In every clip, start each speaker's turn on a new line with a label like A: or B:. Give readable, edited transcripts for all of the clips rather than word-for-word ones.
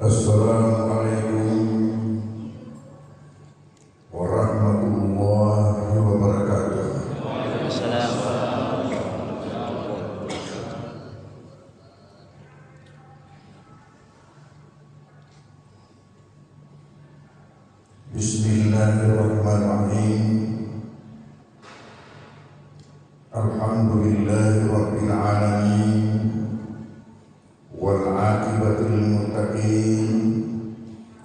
A: Assalamualaikum warahmatullahi wabarakatuh. Bismillahirrahmanirrahim. Alhamdulillahi rabbil alamin. Wal 'aqibatul muttaqin.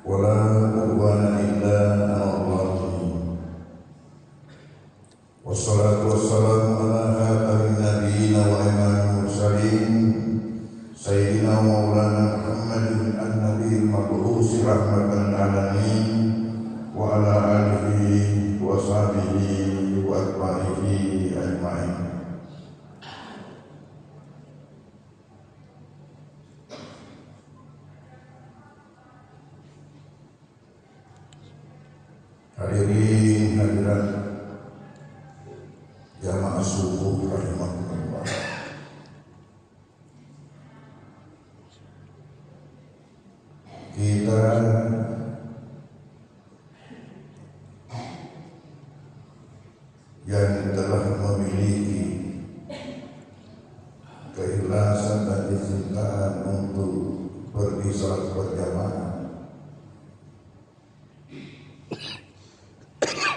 A: Wala udwana illa 'alal zalimin. Wassalatu wassalamu ala khatamin nabiyyin wa imamil mursalin sayyidina maulana Muhammadin an-nabiyil mab'uus rahmatan lil alamin wa ala alihi wa sahbihi wa atba'ihi ajma'in. Hadirin hadirat jamaah subuh rahimahullah. Kita yang telah memiliki keikhlasan dan kecintaan untuk pergi salat berjamaah,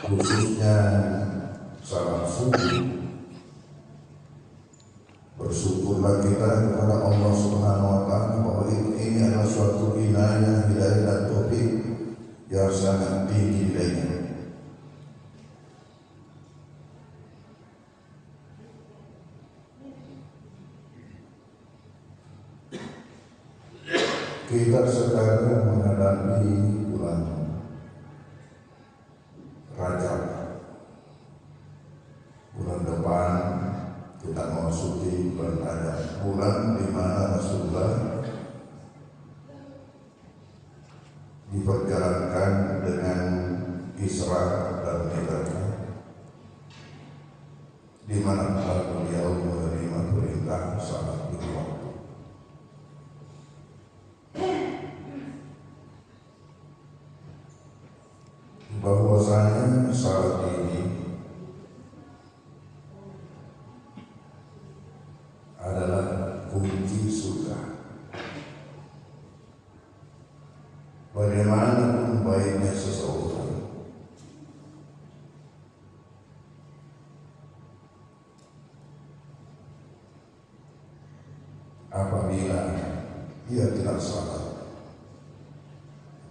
A: khususnya salat subuh, bersyukurlah kita kepada Allah Subhanahu wa taala bahwa ini adalah suatu inayah, hidayah dan taufik yang sangat tinggi nilainya. Kita sekarang menghadapi bulan Rajab. Bulan depan kita memasuki bulan Rajab, bulan di mana Rasulullah diperjalankan dengan Isra dan Mi'raj, di mana beliau menerima perintah salat lima waktu. Bahwasanya salat ini adalah kunci surga. Bagaimanapun baiknya seseorang, apabila ia tidak salat,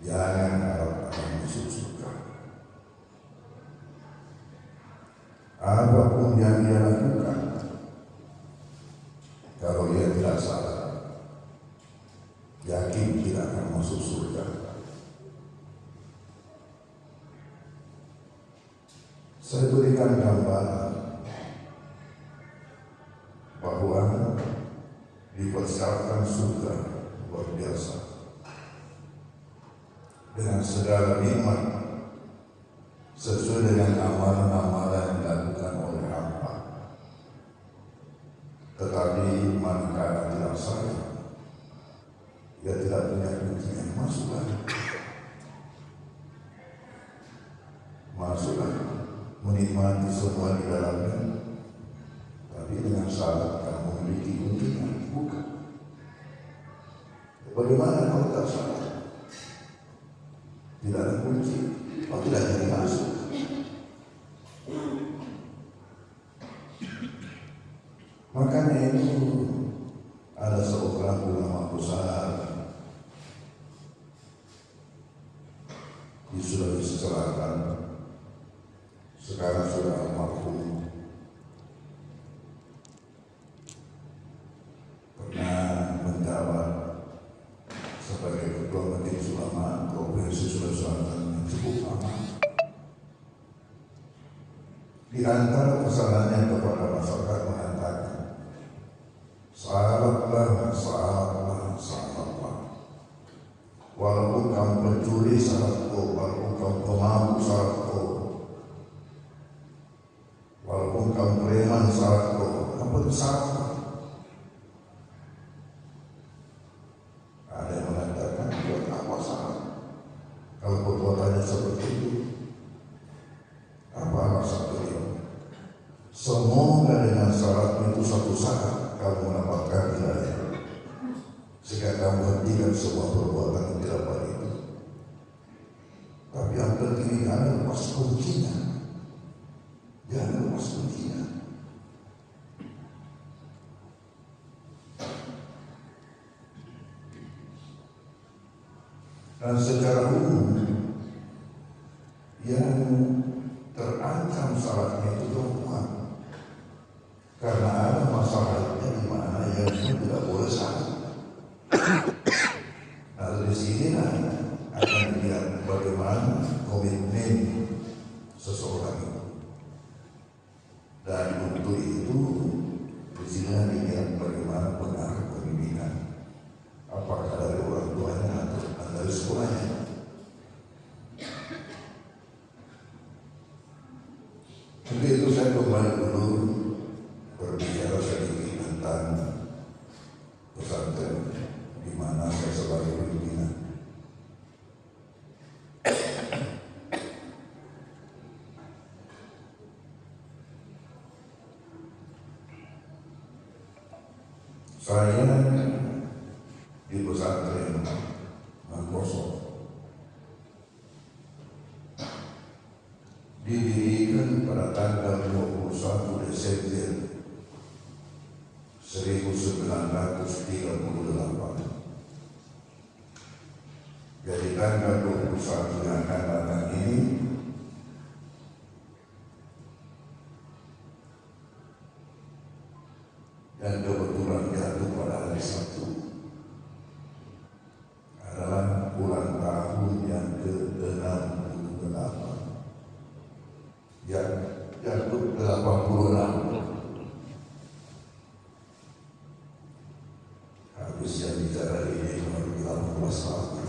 A: jangan harap akan masuk surga. Apapun yang dia lakukan, kalau ia tidak salah, yakin tidak akan masuk surga. Saya berikan gambaran bahwa dipersiapkan surga luar biasa dengan segala nikmat sesuai dengan amalan-amalan yang dilakukan oleh hamba. Tetapi manakala tidak salah, ia tidak punya kunci yang masuklah, menikmati semua di dalamnya. Tapi dengan syarat kamu memiliki kuncinya, bukan. Bagaimana kalau tak salah? Tidak ada kunci, kalau tidak jadi masuk. Makanya itu ada seorang ulama besar di Sulawesi Selatan, sekarang sudah almarhum, pernah menjabat sebagai Ketua Majelis Ulama Provinsi Sulawesi Selatan yang cukup lama. Di antara pesanannya kepada masyarakat mengatakan, salatlah, salatlah, salatlah. Walaupun kamu pencuri, salatku. Walaupun kamu pemabuk, salatku. Walaupun kamu preman, salatku. Kamu salatlah. Ada yang mengatakan, buat apa Kalau perbuatannya seperti itu, apa alasan beliau? Semoga dengan syarat itu satu saat kamu mendapatkan hidayah, sehingga kamu hentikan semua perbuatan yang tidak baik itu. Tapi yang penting jangan lepas kuncinya, jangan lepas kuncinya. Dan secara umum yang terancam syaratnya itu perempuan, karena ada masalahnya di mana yang tidak boleh syarat. Nah di sini akan dilihat bagaimana komitmen seseorang itu, dan untuk itu di sini dilihat bagaimana pengaruh pendidikan, apakah dari orang tuanya atau dari sekolahnya. Jadi itu saya kembali dulu berbicara sedikit tentang pesantren di mana saya sebagai pimpinan. Saya di pesantren Mangkoso didirikan pada tanggal 21 Desember 1938. Jadi tanggal 21 yang akan datang ini dan kebetulan jatuh pada hari Sabtu adalah ulang tahun yang ke-68. Yang jatuh 86. Habis yang bicara ini baru 18 tahun.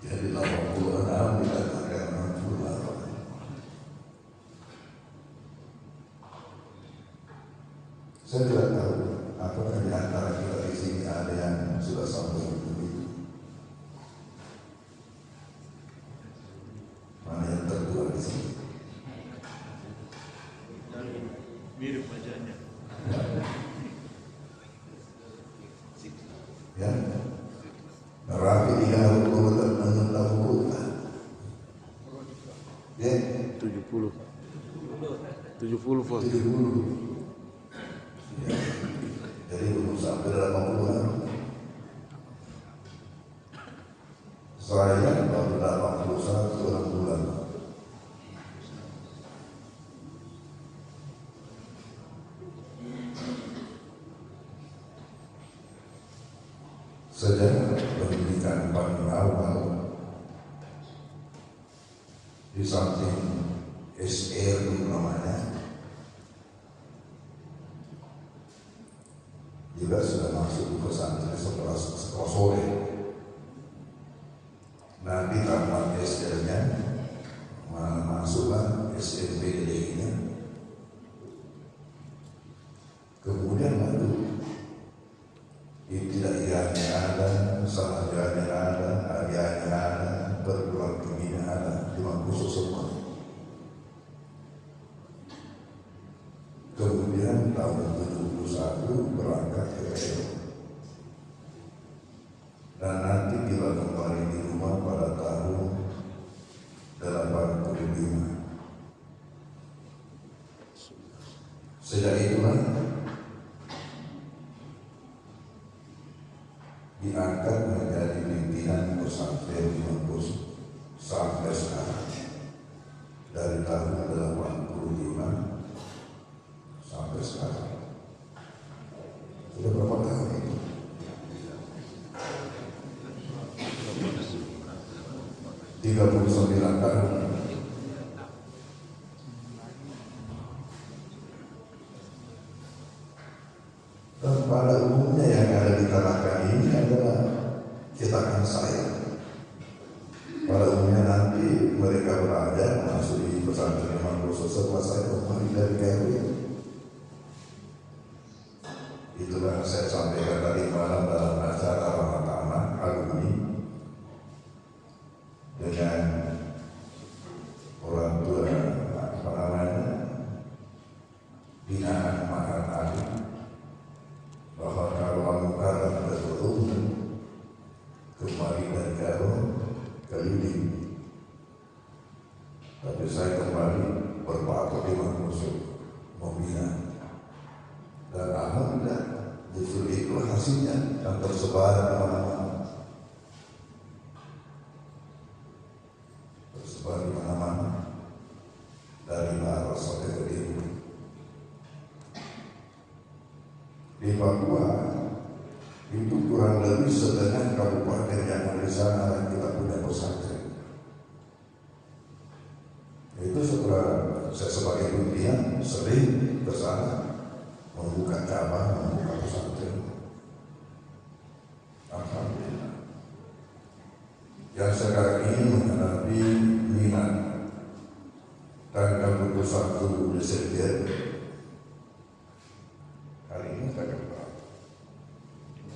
A: Jadi 86 dikatakan 68. Saya tidak tahu apakah di antara kita di sini ada yang sudah sampai begitu. Mana yang tertua di sini?
B: Mirip wajahnya.
A: Ya, Rafi 30 dan 60. Ya,
C: 70 volt.
A: 70. Ya. Jadi belum sampai 80-an. Saya baru 81 bulan. Sejak pendidikan paling awal di samping SR namanya, juga sudah masuk di pesantren setelah sore. Nanti tamat SR-nya masuklah SMP DI-nya. Kemudian lalu ibtidaiyahnya ada, sanadiyahnya ada, aliyahnya ada, perguruan tingginya ada, cuma khusus semua. Kemudian tahun 71 berangkat ke Riau. Dan nanti kita kembali di rumah pada tahun 85. Sejak itulah diangkat menjadi pimpinan pesantren di Mangkoso sampai sekarang, dari tahun 85 sampai sekarang. Sudah berapa tahun itu? Tiga 39 tahun. Dan pada umumnya yang ada di Tarakan ini adalah cetakan saya. Pada umumnya nanti mereka berada masuk di pesantren Mangkoso setelah saya kembali dari Riau. Itulah saya sampaikan tadi malam dalam acara Ramadan alumni dengan orang tua binaan Makan Ali, bahwa kalau Al-Mukarram berturun kembali dari Garut keliling, tapi saya kembali berpatok di Mangrosok membina, dan alhamdulillah justru itu hasilnya yang tersebar di mana-mana, dari Maros sampai ke Timur. Di Papua itu kurang lebih setengah kabupaten yang ada di sana yang kita punya pesantren. Itu setelah saya sebagai pimpinan sering ke sana membuka cabang, membuka pesantren. Alhamdulillah. Yang sekarang ini menghadapi minat tanggal 21 Desember. Hari ini tanggal berapa?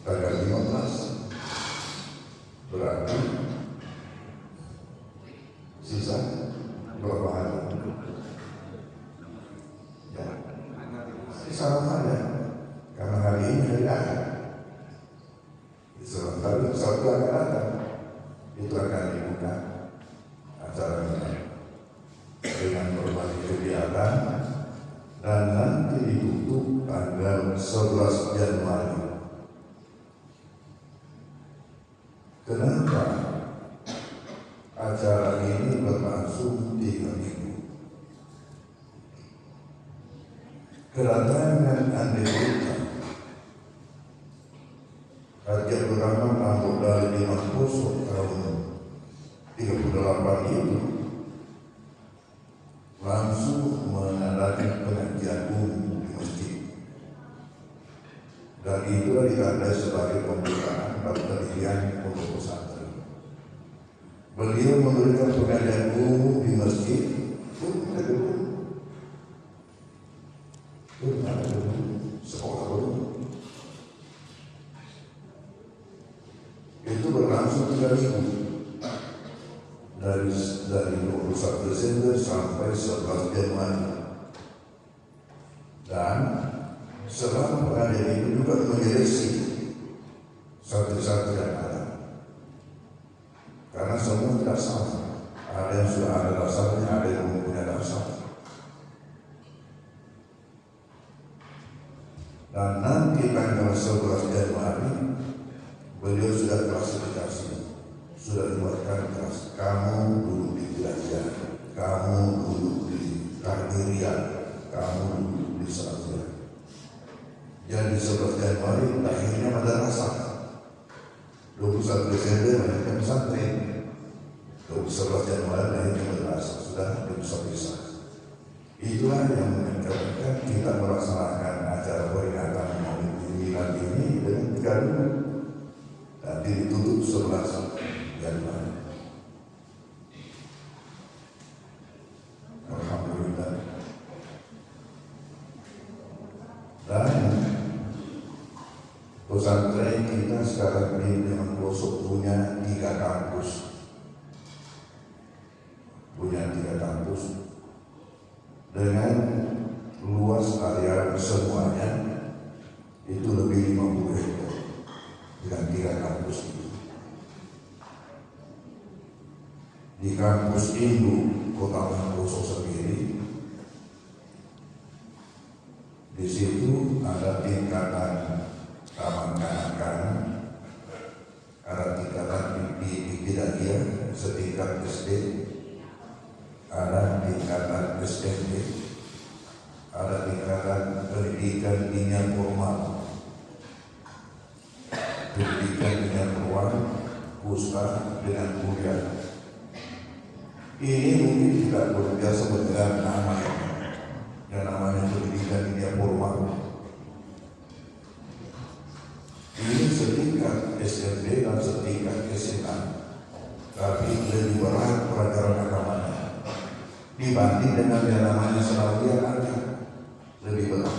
A: Tanggal 15. Berarti sisa berapa hari? Ya, sisa Ramadan. Karena hari ini hari Ahad. Sebentar Sabtu akan datang. Itu akan dibuka acaranya dengan berbagai kegiatan, dan nanti ditutup tanggal 11 Januari. Kenapa acara ini berlangsung 3 minggu? Kedatangan Andika Haji Abdul Rahman anggota dari Mangrosok tahun 38 itu langsung mengadakan pengajian umum di masjid, dan itulah ditandai sebagai pembukaan pendirian pondok pesantren. Beliau memberikan pengajian umum di masjid sekolah umum. Itu berlangsung 3 minggu, dari 21 Desember sampai 11 Januari. Dan selama pengajian itu juga menyeleksi santri-santri yang ada, karena semua tidak sama. Ada yang sudah ada dasarnya, ada yang belum punya dasar. Dan nanti tanggal 11 Januari beliau sudah klasifikasi, sudah dibuatkan kelas. Kamu duduk di Belajar, kamu duduk di Kardirian, kamu duduk di Salatian. Jadi 11 Januari akhirnya madrasah, 21 Desember akhirnya pesantren, 11 Januari akhirnya madrasah, sudah dipisah-pisah. Itulah yang menyebabkan kita melaksanakan acara peringatan Maulid Milad ini dengan 3 minggu. Nanti ditutup 11 Januari. Alhamdulillah. Dan pesantren kita sekarang ini dengan Mangrosok punya 3 kampus. Punya 3 kampus dengan luas area semuanya itu lebih 50 hektar. Dengan 3 kampus itu. Di kampus induk Kota Mangrosok sendiri, di situ ada tingkatan taman kanak-kanak, ada tingkatan ibtidaiyah setingkat SD, ada tingkatan SMP, ada tingkatan pendidikan dini formal, pendidikan dengan ruang pusat dengan kuliah. Ini mungkin tidak berbiasa mendengar nama yang namanya pendidikan dunia formal. Ini setingkat SMP dan setingkat SMA, tapi lebih berat pelajaran agamanya dibanding dengan yang namanya Salawiyah, ada lebih berat.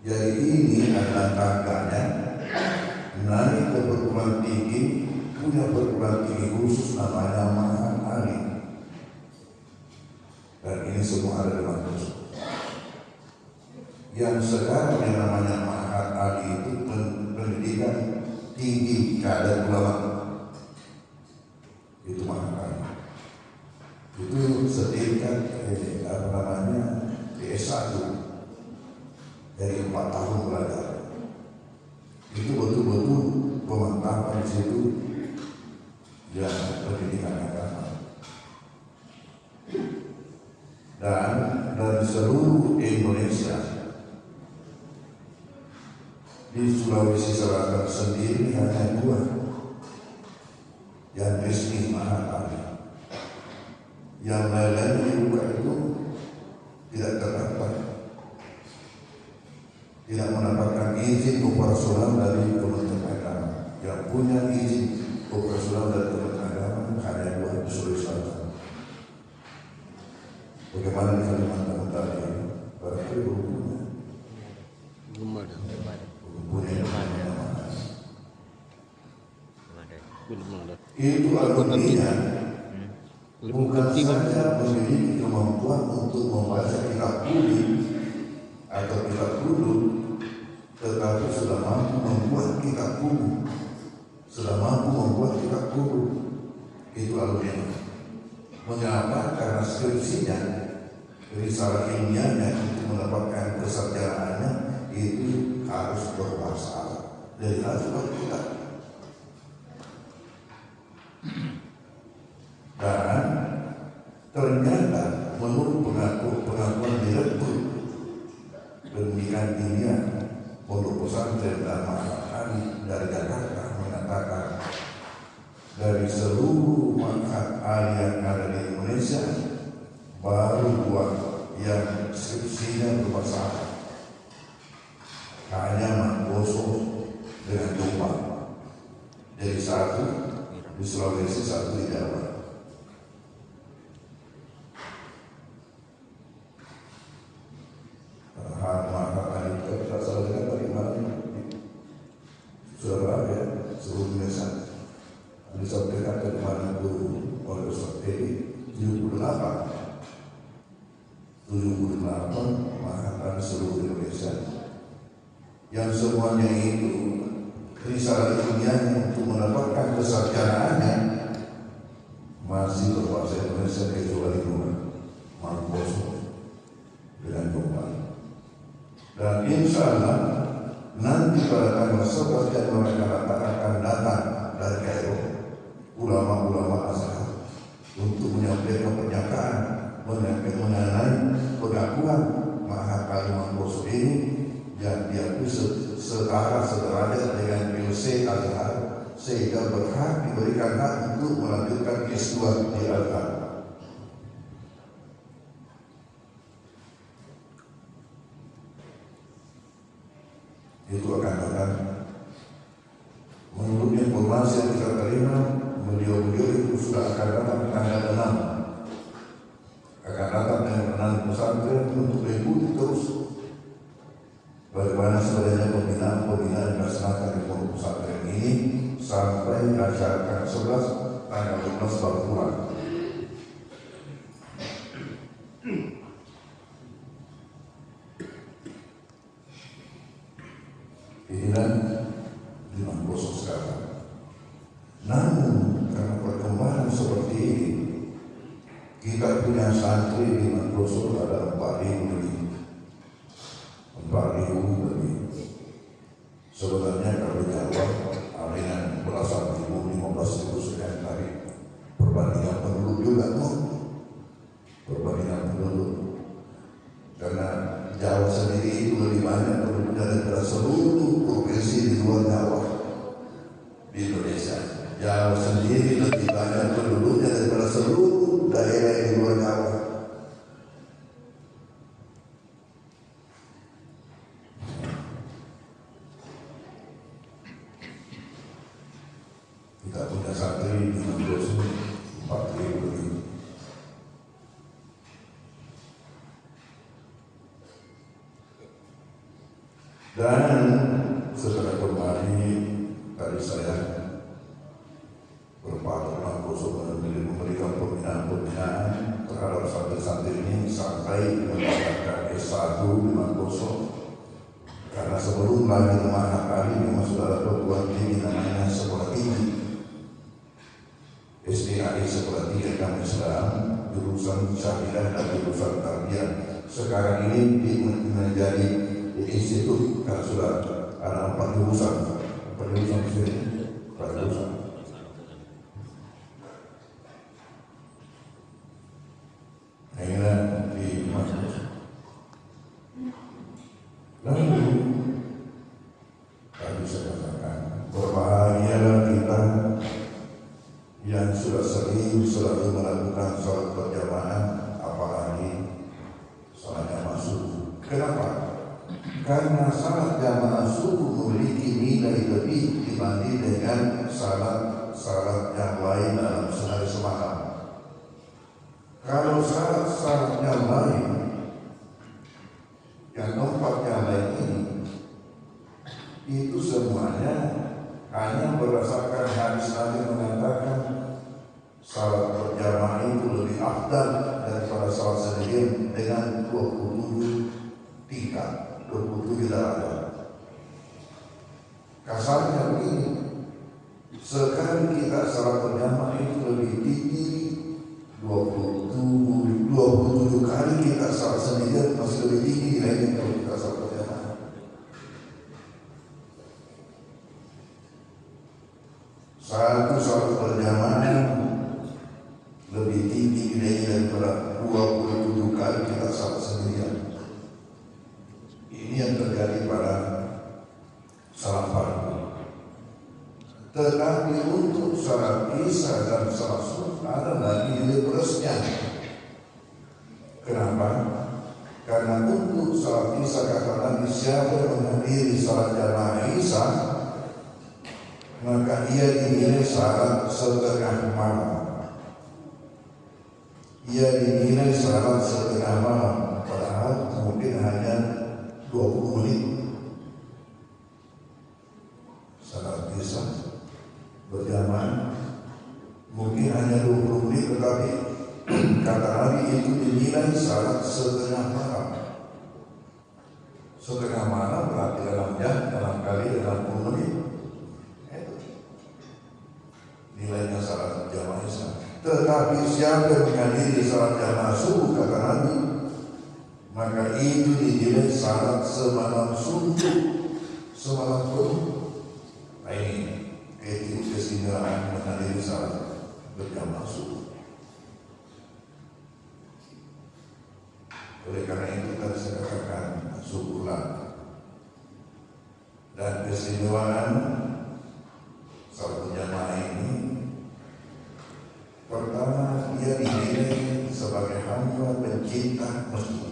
A: Jadi Jadi ini adalah tangganya naik ke perguruan tinggi, punya perguruan tinggi khusus namanya Mahat Ali. Dan ini semua ada di Mandos. Yang sekarang yang namanya Mahat Ali itu pendidikan tinggi keadaan ulama. Itu Mahat Ali. Itu setingkat S1 dari 4 tahun belajar. Itu betul-betul pemantapan di situ yang pendidikan agama. Dan dari seluruh Indonesia, di Sulawesi Selatan sendiri hanya 2 yang resmi Mahat Ali. Yang lain-lain dibuka itu tidak terdapat, tidak mendapatkan izin operasional dari Kementerian Agama. Yang punya izin operasional dari Kementerian Agama hanya 2 di Sulawesi Selatan. Bagaimana di Kalimantan Utara ini? Barangkali belum ada. Itu artinya bukan saja memiliki kemampuan untuk membaca kitab kuli atau kitab kudu, tetapi sudah mampu membuat kitab kudu. Itu alumni. Mengapa? Karena skripsinya, risalah ilmiahnya untuk mendapatkan kesarjanaannya itu harus berbahasa Arab. Dari harus kita. Dan ternyata menurut pengakuan direktur pendidikan dunia Pondok Pesantren dan Mahat Ali dari Jakarta mengatakan dari seluruh Mahat Ali yang ada di Indonesia baru 2 yang skripsinya berbahasa Arab, hanya Mangkoso dengan Jombang. Jadi 1 di Sulawesi, 1 di Jawa. Disampaikan ke mana dulu oleh Ustaz Edi 78 Mahat Ali seluruh Indonesia, yang semuanya itu risalah ilmiahnya untuk mendapatkan kesarjanaannya masih berbahasa Indonesia kecuali 2 Mangkoso dengan Jombang. Dan insya Allah nanti pada tanggal 11 Januari akan datang dari Kairo ulama-ulama Azhar untuk menyampaikan pernyataan mengenai pengakuan Mahat Ali Mangkoso ini yang diakui setara sederajat dengan PUC Azhar, sehingga berhak diberikan hak untuk melanjutkan S2 di Azhar. Itu akan datang. Menurut informasi yang kita terima, beliau-beliau itu sudah akan datang tanggal 6. Akan datang dengan 6 pesantren untuk mengikuti terus bagaimana sebenarnya pembinaan dilaksanakan di pondok pesantren ini sampai acara 11 tanggal 12 baru pulang. Inilah di Mangkoso sekarang. Namun karena perkembangan seperti ini, kita punya santri di Mangkoso ada 4.000 lebih. Sebenarnya kalau Jawa ada yang belasan ribu, 15.000 sekian tadi. Perbandingan penduduk juga tuh. Perbandingan penduduk. Karena Jawa sendiri itu lebih banyak penduduknya daripada seluruh provinsi di luar Jawa di Indonesia. Jawa sendiri lebih banyak penduduknya daripada seluruh daerah di luar Jawa. Kita punya santri di Mangkoso 4.000 lebih. Dan setelah kembali tadi saya berpatok langsung memberikan pembinaan terhadap santri-santri ini sampai mendapatkan S1 di Mangkoso. Karena sebelum lagi mana kali memang sudah ada perguruan tinggi namanya sekolah tinggi SDAI sekolah tinggi agama Islam jurusan Syariah dan jurusan Tarbiyah. Sekarang ini menjadi institut karena sudah ada 4 jurusan di sini, 4 jurusan. Akhirnya di lalu tadi saya katakan berbahagialah kita yang sudah sering selalu melakukan sholat berjamaah, apalagi sholatnya masuk. Kenapa? Karena salat jamaah subuh memiliki nilai lebih dibanding dengan salat yang lain dalam sehari semalam. Kalau salat yang lain, yang 4 yang lain ini, itu semuanya hanya berdasarkan hadis Nabi mengatakan salat berjamaah itu lebih afdal daripada salat sendirian dengan 27 tingkat, 27 derajat. Kasarnya begini, sekarang kita salat berjamaah itu lebih tinggi 27 kali kita salat sendirian masih lebih tinggi nilainya kalau kita salat berjamaah. Satu salat berjamaah lebih tinggi nilainya daripada 27 kali kita salat sendirian. Ini yang terjadi pada salat fardu. Tetapi untuk salat isya dan salat subuh ada lagi nilai plusnya. Kenapa? Karena untuk salat isya kata Nabi, siapa yang menghadiri salat jamaah isya maka ia dinilai salat setengah malam. Ia dinilai salat setengah malam, padahal mungkin hanya 20 menit. Salat isya berjamaah mungkin hanya 20 menit, tetapi kata Nabi itu dinilai salat setengah malam. Setengah malam berarti dalam kali 60 menit. Nilainya salat jamaah isya. Tetapi siapa yang menghadiri salat jamaah subuh kata Nabi, maka itu dinilai salat semalam suntuk, semalam penuh. Nah ini keistimewaan menghadiri salat berjamaah subuh. Oleh karena itu tadi saya katakan syukurlah. Dan keistimewaan salat berjamaah ini, pertama dia dinilai sebagai hamba pencinta masjid.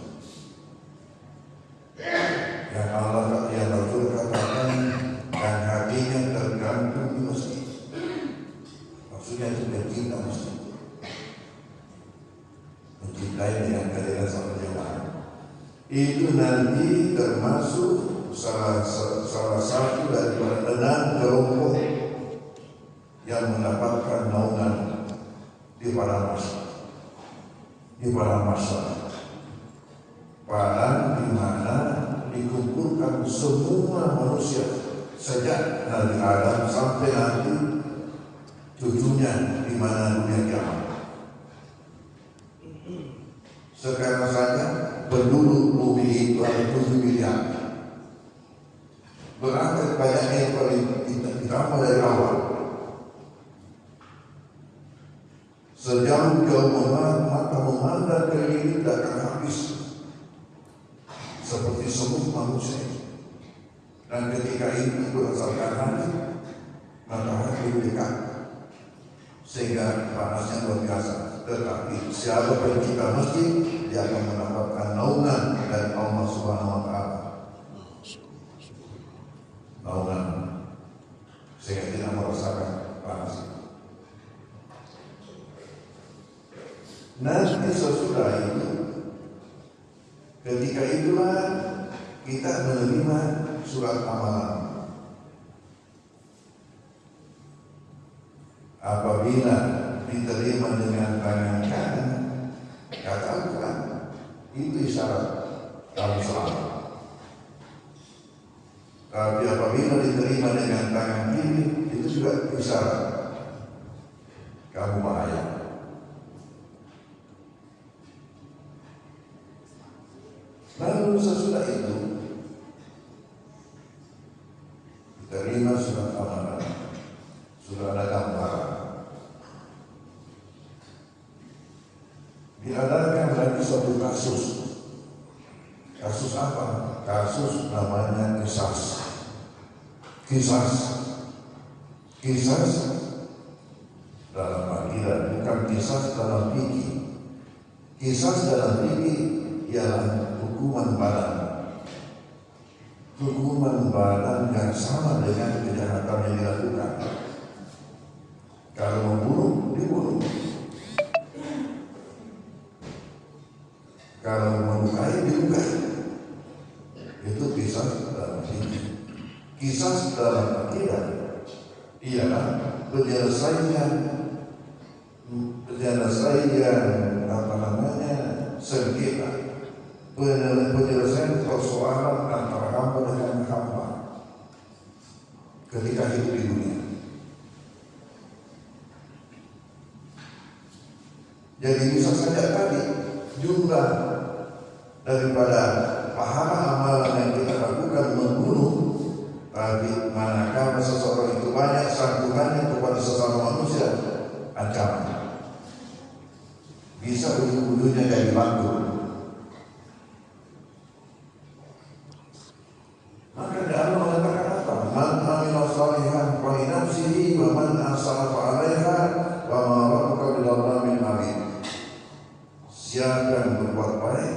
A: Yang Allah yang Rasul katakan dan hatinya tergantung di masjid. Maksudnya itu pencinta masjid. Mencintai dengan kehadiran salat berjamaah. Itu nanti termasuk salah satu daripada 6 kelompok yang mendapatkan naungan di padang mahsyar, padang di mana dikumpulkan semua manusia sejak Nabi Adam sampai nanti cucunya di mana dunia kiamat. Sekarang saja penduduk bumi itu ada 7 miliar. Berangkat banyaknya yang paling ditambah dari awal. Sejauh mata memandang keliling tidak akan habis seperti semut manusia. Dan ketika itu berdasarkan hadis, matahari dekat sehingga panasnya luar biasa. Tetapi siapa pencinta masjid, dia akan mendapatkan naungan dari Allah Subhanahu wa Ta'ala. Naungan sehingga tidak merasakan panas. Nanti sesudah itu, ketika itulah kita menerima surat amalan. Apabila diterima dengan tangan kanan, kata Al-Quran, itu isyarat kamu selamat. Tapi apabila diterima dengan tangan kiri, itu juga isyarat kamu bahaya. Lalu sesudah itu diterima surat amalan, sudah ada gambaran. Diadakan lagi suatu kasus. Kasus apa? Kasus namanya kisas. Kisas dalam akidah, bukan kisas dalam fikih. Kisas dalam fikih ialah hukuman badan. Hukuman badan yang sama dengan kejahatan yang dilakukan. Kalau membunuh, dibunuh. Kalau melukai, dilukai. Itu kisah dalam fikih. Kisah dalam akidah ialah penyelesaian sengketa, penyelesaian persoalan antara hamba dengan hamba ketika hidup di dunia. Jadi bisa saja tadi jumlah daripada pahala amalan yang kita lakukan membunuh, tapi manakala seseorang itu banyak sanggupannya kepada sesama manusia, ancaman bisa ujung-ujungnya jadi batu. Maka Allah mengatakan apa? Man amila salihan fa li nafsihi wa man asara fa 'alaiha wa ma rabbuka bidzallamin 'abid. Siapa yang berbuat baik,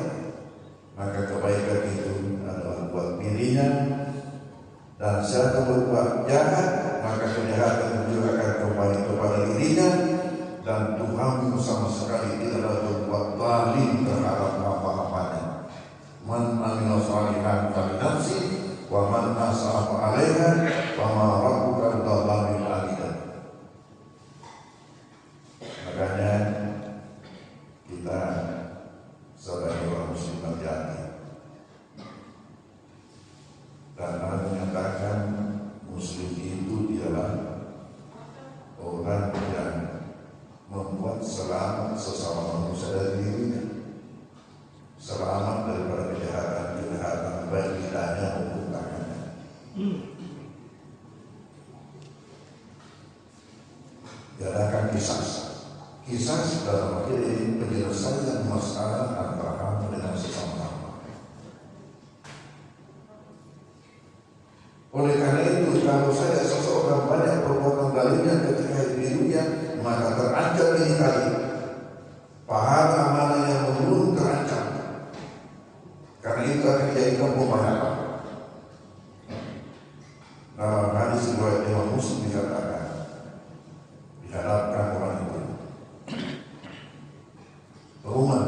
A: maka kebaikan itu adalah buat dirinya, dan siapa berbuat jahat, maka kejahatan itu akan kembali kepada dirinya, dan Tuhan sama sekali tidaklah berbuat zalim terhadap apa-apanya. Man amila salihan fa li nafsihi wa man asara fa 'alaiha wa ma rabbuka bidzallamin 'abid. Makanya kita sebagai orang muslim hati-hati. Dan Allah menyatakan muslim itu ialah orang yang membuat selamat sesama manusia dari dirinya, selamat daripada kejahatan baik lidahnya maupun tangannya. Diadakan kisah dalam arti ini penyelesaian masalah antara hamba dengan sesama hamba. Oleh karena itu, kalau saya seseorang banyak perbuatan darinya ketika hidup di dunia, maka terancam ini tadi. Pahala amalan yang membunuh terancam. Karena itu akan dijadikan pembahasan. Dalam hadis riwayat Imam Muslim dikatakan, dihadapkan orang itu. Rumah,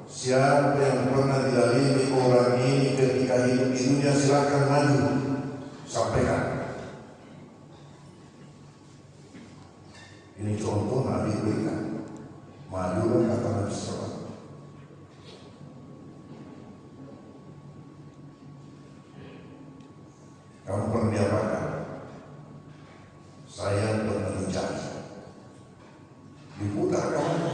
A: siapa yang pernah dilakoni orang ini ketika hidup di dunia, silakan maju, sampaikan. Ini contoh Nabi berikan, majulah kata Nabi SAW. Kamu pernah diapakan? Saya pernah dicari. Diputar kamu,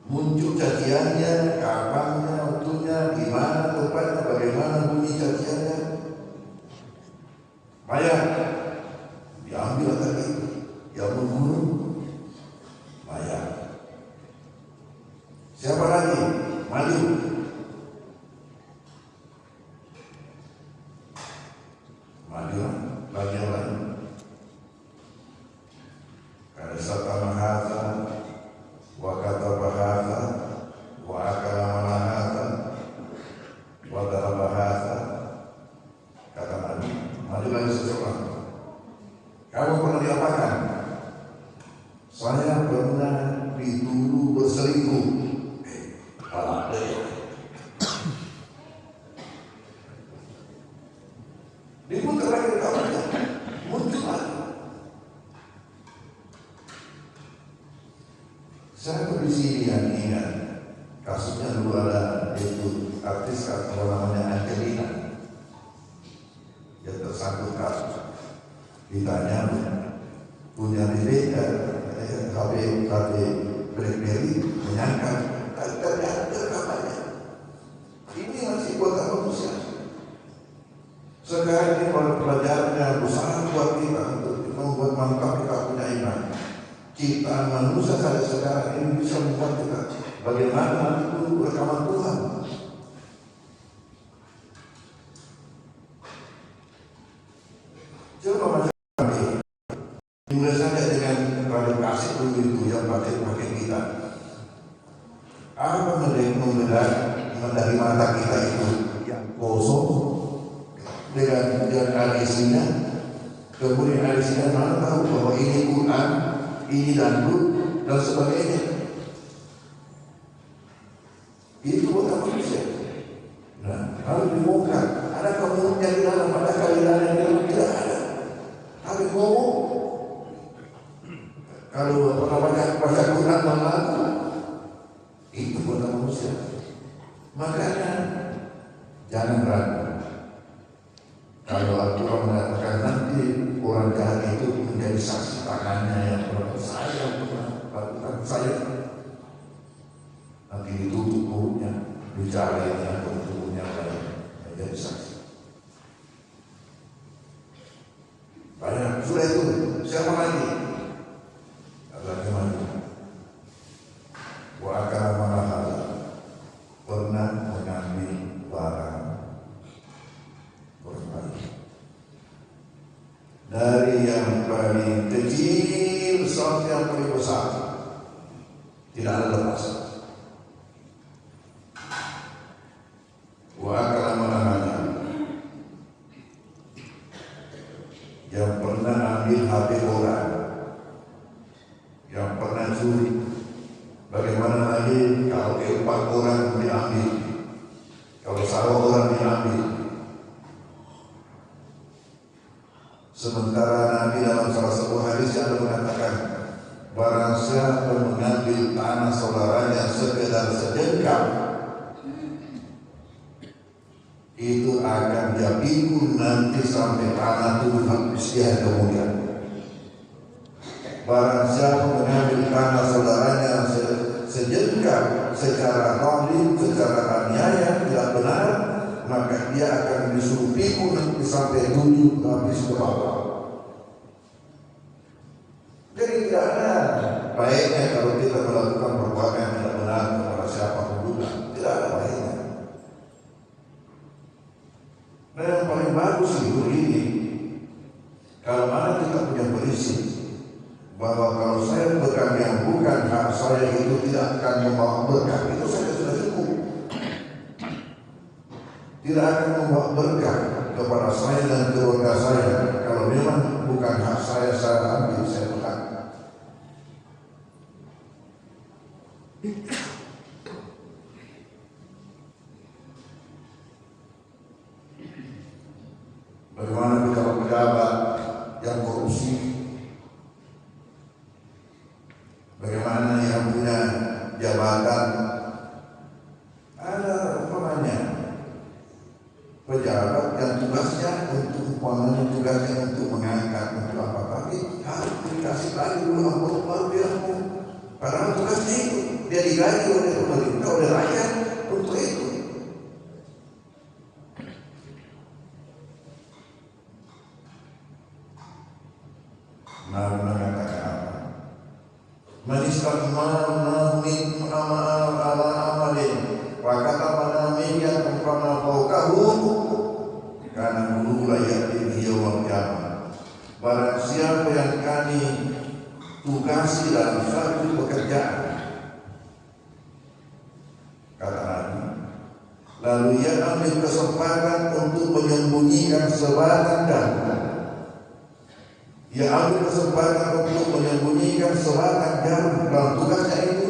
A: muncul caciannya, kapannya, waktunya, di mana tempatnya, bagaimana bunyi caciannya. Bayar, diambil tadi, yang membunuh, bayar. Siapa lagi? Maju. Maju, bagian lain. Kada satama hadza wa kataba hadza wa akala mana hadza wa daraba hadza. Kata Nabi, maju lagi seseorang. Kamu pernah diapakan? Saya pernah dituduh berselingkuh. Saya kondisi yang ingat kasusnya dulu ada itu artis kalau namanya Angelina yang tersangkut kasus, ditanya punya DP HP BlackBerry, menyangka ternyata rekamannya ini masih buatan manusia. Sekarang ini pelajaran yang berusaha buat kita untuk membuat mantap kita punya iman. Ciptaan manusia sekarang ini bisa membuat kita bagaimana itu rekaman Tuhan. Coba macam ini, mulai saja dengan radio kasih dulu itu yang pakai kita. Apa dari mata kita itu yang kosong dengan ada isinya, kemudian ada isinya mana tahu bahwa ini Quran, ini dangdut dan sebagainya. Itu buatan manusia. Nah, harus dibongkar. Ada mulutnya di dalam, ada kalian yang di dalam, tidak ada. Tapi ngomong. Kalau pernah baca Quran malam, itu buatan manusia. Makanya jangan ragu. Kalau Al-Quran mengatakan nanti orang jahat itu menjadi saksi tangannya yang pernah saya lakukan saya, nanti ditutup mulutnya, bicara yang tubuhnya menjadi saksi. Banyak sudah itu. Siapa lagi? Lagi mana? Wa akala mahal pernah mengambil barang korban dari yang paling kecil sampai yang paling besar, tidak ada lepas. Wa akala mahal yang pernah ambil HP orang, yang pernah curi. Bagaimana lagi kalau keempat orang diambil, kalau sawah orang diambil. Sementara Nabi dalam salah satu hadis yang mengatakan, barang siapa mengambil tanah saudaranya sekedar sejengkal, itu akan dia pikul nanti sampai tanah turun habis dia kemudian. Barang siapa mengambil tanah saudaranya sejengkal secara zalim, secara aniaya, tidak benar, maka dia akan disuruh pikul nanti sampai tujuh habis ke bawah. Jadi tidak ada baiknya kalau kita melakukan perbuatan yang tidak benar kepada siapapun juga, tidak ada baiknya. Nah, yang paling bagus itu ini, kalau mana kita punya prinsip bahwa kalau saya berkah yang bukan hak saya itu tidak akan membawa berkah, itu saja sudah cukup. Tidak akan membawa berkah kepada saya dan keluarga saya kalau memang bukan hak saya ambil, saya pegang. Bagaimana kalau pejabat yang korupsi? Bagaimana yang punya jabatan? Ada umpamanya pejabat yang tugasnya untuk mengangkat untuk apa, tapi harus dikasih lagi dulu ampun baru dia ampun. Padahal tugasnya itu dia digaji oleh pemerintah, oleh rakyat untuk itu. Nabi mengatakan apa? Manistakmal min amalin wa katamana miyat umpama fauqahu kana dulu layak yawmal qiyamah. Barang siapa yang kami tugasi dalam suatu pekerjaan, kata Nabi, lalu ia ambil kesempatan untuk menyembunyikan sebatang daun. Ia ambil kesempatan untuk menyembunyikan sebatang jarum dalam tugasnya itu.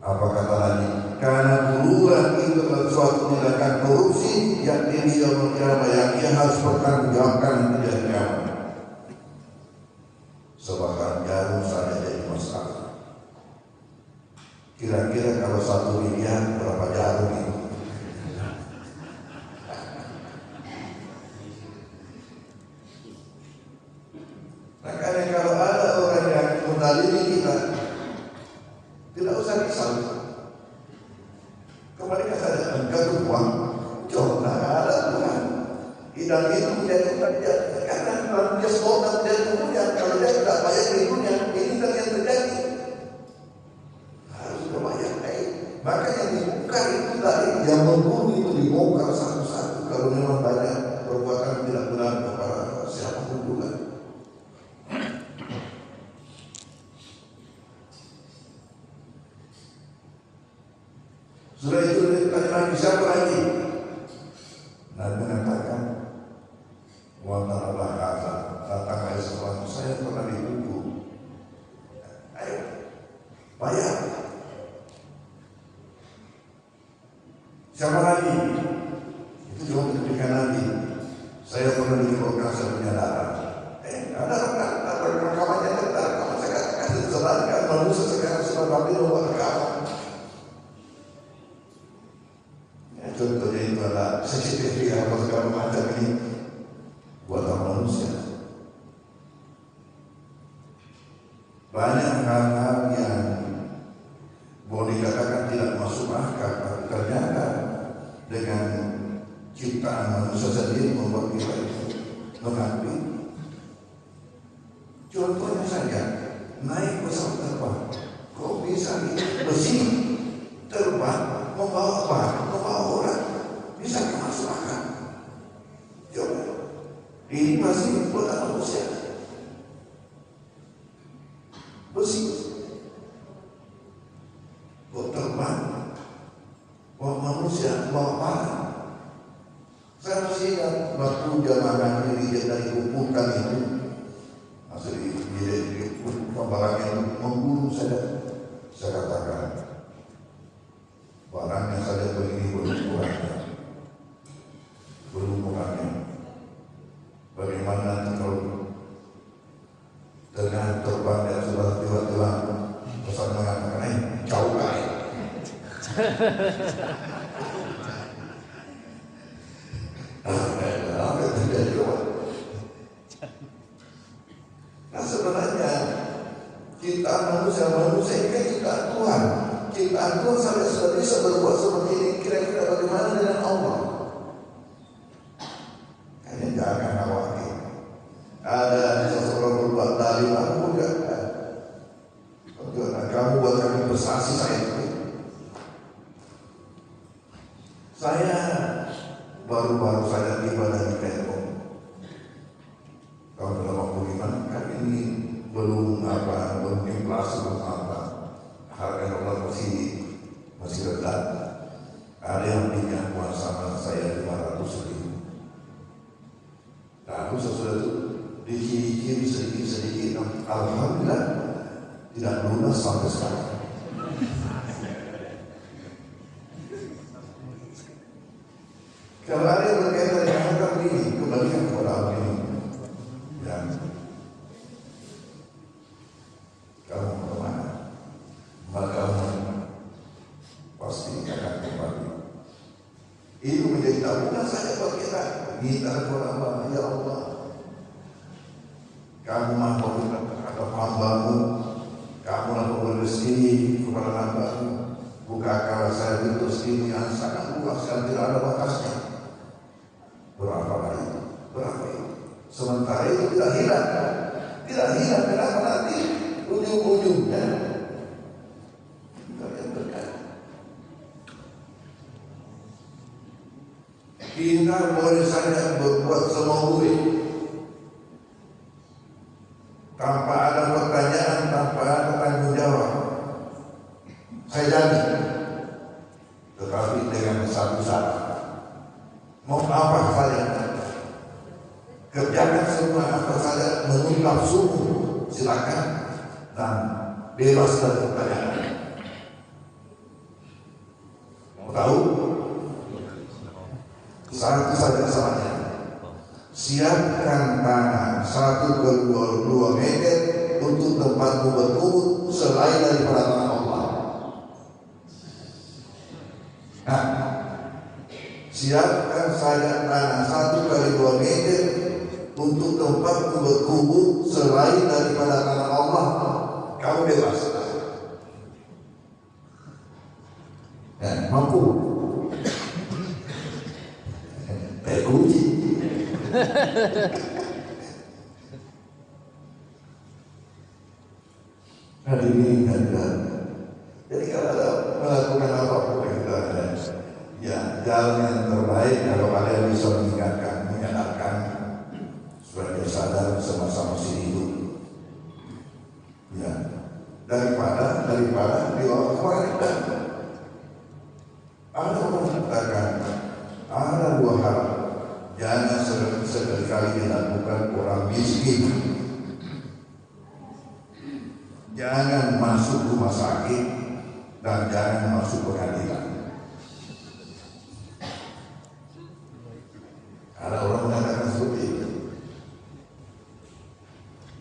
A: Apa kata lagi? Karena duluan itu adalah suatu tindakan korupsi yang dia yang ia harus bertanggungjawabkan di hari kiamat. Sebatang jarum saja jadi masalah. Kira-kira kalau 1 miliar berapa jarum itu? Makanya kalau ada orang yang mendalimi kita, tidak usah risau. Kembali saja, engkau itu uang, coba ada Tuhan. Dan itu menjadi karena kalau dia sekolah menjadi kemudian, kalau dia tidak bayar ribunya, ini kan yang terjadi. Harus berbayar. Maka yang dibongkar itu tadi, yang membunuh itu dibongkar satu-satu. Kalau memang banyak perbuatan tidak benar kepada siapapun juga. Sudah itu tadi lagi siapa lagi? Nabi mengatakan, wa ta'ala kata, datang ayat setelah saya pernah dipukul. Ayo, bayar. Siapa lagi? Itu juga ketika Nabi. Saya pernah dilakukan saya punya darah. Ada rekamannya, ada rekaman. Saya katakan sebenarnya manusia sekarang sudah Nabi membuat rekaman. Contohnya itu ada CCTV apa segala macam ini buatan manusia. Banyak hal-hal yang boleh dikatakan tidak masuk akal, tapi ternyata dengan ciptaan manusia sendiri membuat kita itu mengakui. Contohnya saja, naik pesawat terbang, kok bisa besi terbang membawa apa? Membawa orang, bisa masuk akal. Coba, ini masih buatan manusia. Besi, kok terbang, bawa manusia, bawa panah. Saya masih ingat waktu jamaah ini dari kumpulkan itu, masih di barangnya itu membunuh saja. Saya katakan, barangnya saja begini belum kurangnya. Bagaimana nanti kalau dengan terbang dan sudah tiba-tiba pesan mengatakan, jauh kali. Apa yang terjadi? Nah sebenarnya kita manusia ini kan ciptaan Tuhan. Ciptaan Tuhan sampai sudah bisa berbuat seperti ini. Kira-kira bagaimana dengan Allah? Hanya jangan khawatir. Ada seseorang berbuat zalim, aku enggak. Kamu buat kami bersaksi saya itu. Saya baru-baru saja tiba dari Depok. Tahun 85 kan ini belum inflasi belum apa. Harga dolar masih rendah. Ada yang pinjam uang sama saya 500.000. Lalu sesudah itu dicicil sedikit. Alhamdulillah tidak lunas sampai sekarang. Kalau ada yang berkaitan dengan harga ini, kembalikan kepada Allah ini. Dan kamu kemana? Maka pasti akan kembali. Itu menjadi tabungan saja buat kita. Minta kepada Allah, ya Allah, kamu maha atau hambamu, kamu lah pemberi rezeki kepada hambamu. Bukakanlah saya pintu rezeki yang sangat luas dan tidak ada batasnya. Berapa itu? Sementara itu tidak hilang. Kenapa nanti ujung-ujungnya kalian terjadi. Kita boleh saja berbuat semau tanpa ada pertanyaan, tanpa ada tanggung jawab. Saya jamin. Tetapi dengan satu syarat. Mau apa saja, kerjakan semua apa saja menurut nafsumu, silakan, dan bebas dari pertanyaan. Mau tahu? Satu saja salahnya. Siapkan tanah 1/2 meter untuk tempatmu berkumur selain daripada tanah Allah. siapkan saja tanah 1 kali 2 meter untuk tempat berkubur selain daripada tanah Allah. Kau bebas. Mampu. Uji. Hadirin hadirat. Jadi kalau ada melakukan apapun kita, ya jalan yang terbaik kalau kalian bisa menyadarkan supaya dia sadar sama-sama masih hidup. Ya, daripada dibawa keluarga. Ada orang mengatakan ada 2 hal jangan sekali-kali dilakukan orang miskin. Jangan masuk rumah sakit dan jangan masuk pengadilan. Ada orang mengatakan seperti itu.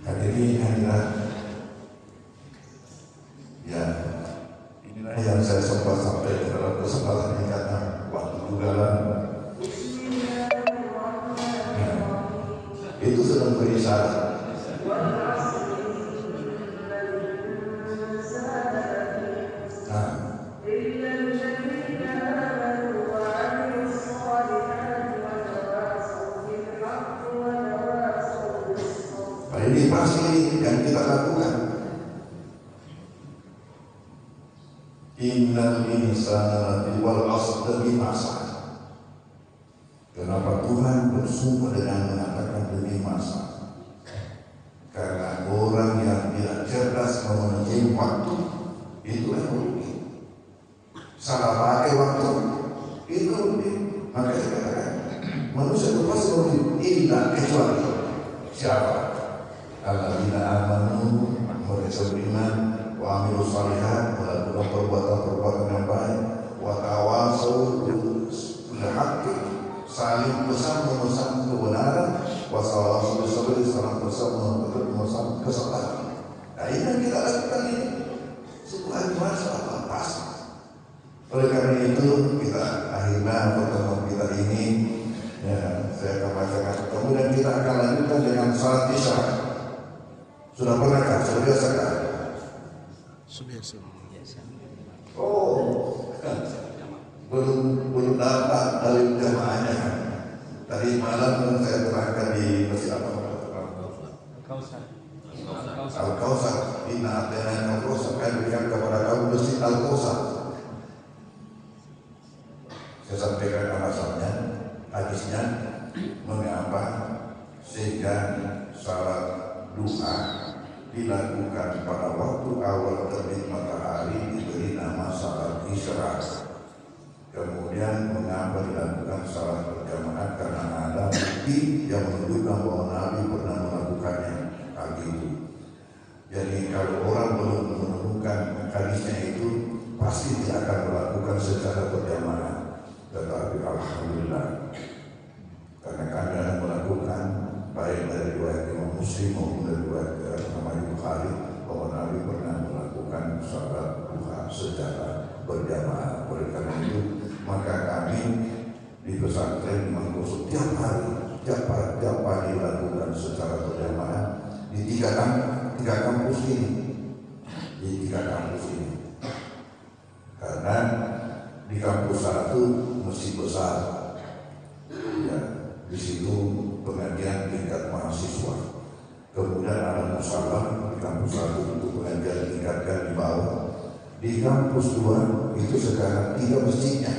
A: Hadirin hadirat, ya inilah yang saya sempat sampaikan dalam kesempatan ini karena waktu juga lah. Itu sedang berisyarat. Ini pasti yang kita lakukan. Innal insana wal asri masa. Kenapa Tuhan bersumpah dengan mengatakan demi masa? Karena orang yang tidak cerdas memanage waktu itu yang rugi. Salah pakai waktu itu rugi. Maka saya katakan manusia itu pasti rugi. Tidak kecuali siapa? Alladzina amanu wa beriman wa amilus shalihat, melakukan perbuatan-perbuatan yang baik, wa tawasau bil haqqi, saling pesan-pesan kebenaran, wa sallallahu alaihi wasallam pesan kesabaran. Nah, ini yang kita lakukan ini sebuah masa pas. Oleh karena itu kita akhirnya pertemuan kita ini, ya, saya akan bacakan. Kemudian kita akan lanjutkan dengan salat isya. Sudah pernahkah? Sudah biasakah?
C: Biasa.
A: Oh, belum dapat dari jamaahnya. Tadi malam saya terangkan di masjid apa? Al-Kausar. Inna atena Al-Kausar, kami berikan kepada kamu masjid Al-Kausar. Saya sampaikan alasannya, hadisnya, mengapa sehingga salat duha dilakukan pada waktu awal terbit matahari diberi nama salat isyraq. Kemudian mengapa dilakukan salat berjamaah? Karena ada bukti yang menunjukkan bahwa Nabi pernah melakukannya hal itu. Jadi kalau orang belum menemukan hadisnya itu pasti tidak akan melakukan secara berjamaah. Tetapi alhamdulillah karena kami ada melakukan baik dari riwayat Imam Muslim maupun dari riwayat Imam Bukhari bahwa Nabi pernah melakukan salat duha secara berjamaah. Oleh karena itu maka kami di pesantren mengkhusus tiap hari dilakukan secara berjamaah di tiga kampus ini, karena di kampus 1 masih besar, ya, di situ pengajian tingkat mahasiswa. Kemudian ada musyawarah di kampus 1 untuk pengajian tingkatkan di bawah. Di kampus 2 itu sekarang 3 masjidnya,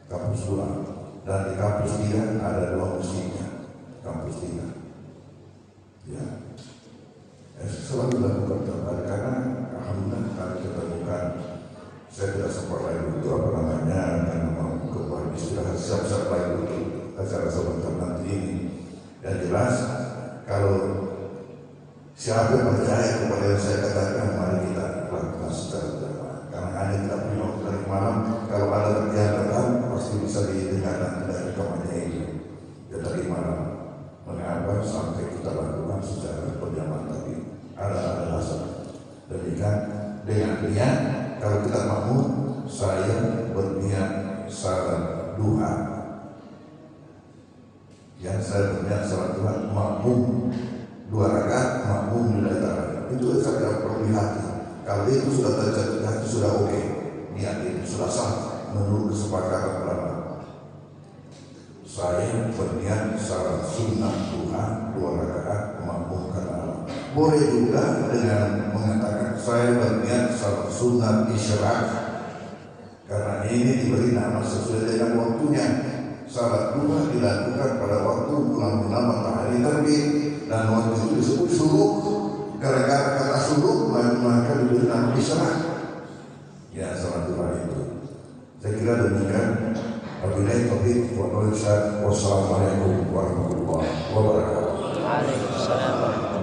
A: kampus 2, dan di kampus 3 ada 2 masjidnya, kampus 3. Ya, selalu dilakukan terbaik karena alhamdulillah kami ketemukan. Saya tidak sempat lagi untuk karena mau kembali istirahat siap-siap lagi untuk acara sebentar nanti ini. Dan jelas kalau siapa yang percaya kepada yang saya katakan, mari kita lakukan secara berjamaah. Karena hanya tidak punya waktu dari malam, kalau ada kegiatan pasti bisa didengar nanti dari rekamannya itu. Ya dari malam. Mengapa sampai kita lakukan secara berjamaah tadi? Ada alasan. Demikian dengan niat. Kalau kita mau, saya berniat salat duha Yang saya berniat salat Jumat makmum 2 rakaat makmum di antara. Itu saya perlu hati. Kalau itu sudah terjadi hati sudah oke. Niat itu sudah sah menurut kesepakatan ulama. Saya berniat salat sunnah duha 2 rakaat makmum karena Allah. Boleh juga dengan mengatakan saya berniat salat sunnah isyarat karena ini diberi nama sesuai dengan waktunya. Salat duha dilakukan pada waktu bulan matahari terbit dan waktu itu disebut syuruk. Gara-gara kata syuruk maka diberi nama isyarat. Ya, salat duha itu. Saya kira demikian. Wabillahi taufiq wal hidayah. Wassalamualaikum warahmatullahi wabarakatuh.
D: Waalaikumsalam.